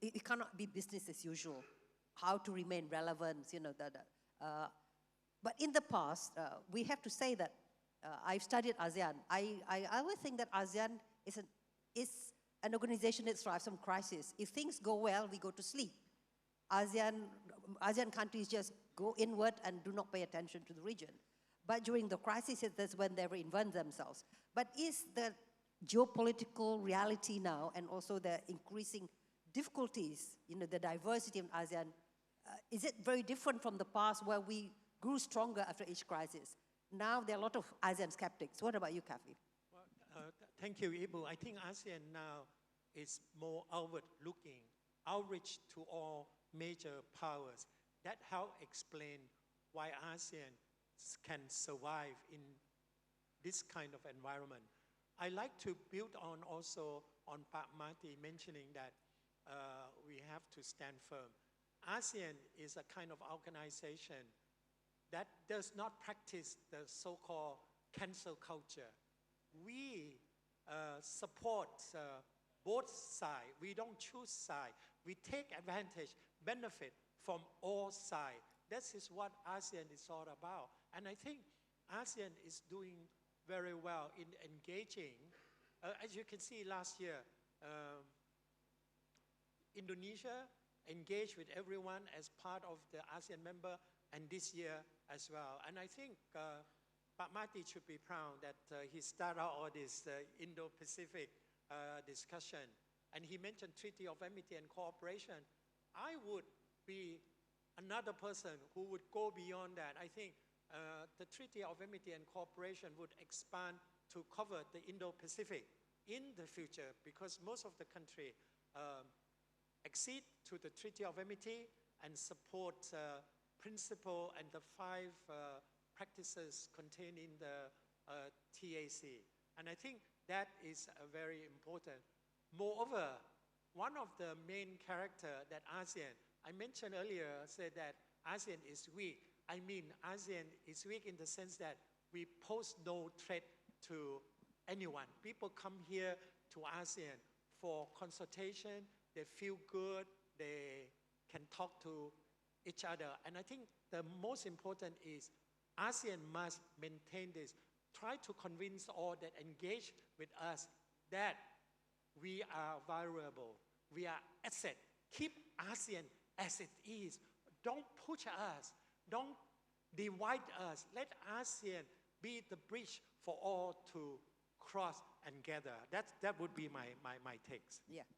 it cannot be business as usual. How to remain relevant, but in the past, we have to say that I've studied ASEAN. I always think that ASEAN is an organization that thrives on crisis. If things go well, we go to sleep. ASEAN countries just go inward and do not pay attention to the region. But during the crisis, that's when they reinvent themselves. But is the geopolitical reality now, and also the increasing difficulties, the diversity of ASEAN, is it very different from the past where we grew stronger after each crisis? Now there are a lot of ASEAN skeptics. What about you, Kavi? Well, thank you, Ibu. I think ASEAN now is more outward-looking, outreach to all major powers. That helps explain why ASEAN can survive in this kind of environment. I like to build on also on Pak Marty mentioning that we have to stand firm. ASEAN is a kind of organization that does not practice the so-called cancel culture. We support both sides. We don't choose sides. We take advantage, benefit from all sides. This is what ASEAN is all about. And I think ASEAN is doing very well in engaging. As you can see last year, Indonesia engaged with everyone as part of the ASEAN member, and this year as well. And I think Pak Marty should be proud that he started all this Indo-Pacific discussion. And he mentioned Treaty of Amity and Cooperation. I would be another person who would go beyond that. I think the Treaty of Amity and Cooperation would expand to cover the Indo-Pacific in the future, because most of the country accede to the Treaty of Amity and support principle and the 5 practices contained in the TAC. And I think that is very important. Moreover, one of the main characters that ASEAN, I mentioned earlier, said that ASEAN is weak. I mean, ASEAN is weak in the sense that we pose no threat to anyone. People come here to ASEAN for consultation. They feel good. They can talk to each other. And I think the most important is ASEAN must maintain this. Try to convince all that engage with us that we are vulnerable. We are asset. Keep ASEAN as it is. Don't push us. Don't divide us. Let ASEAN be the bridge for all to cross and gather. That would be my takes. Yeah.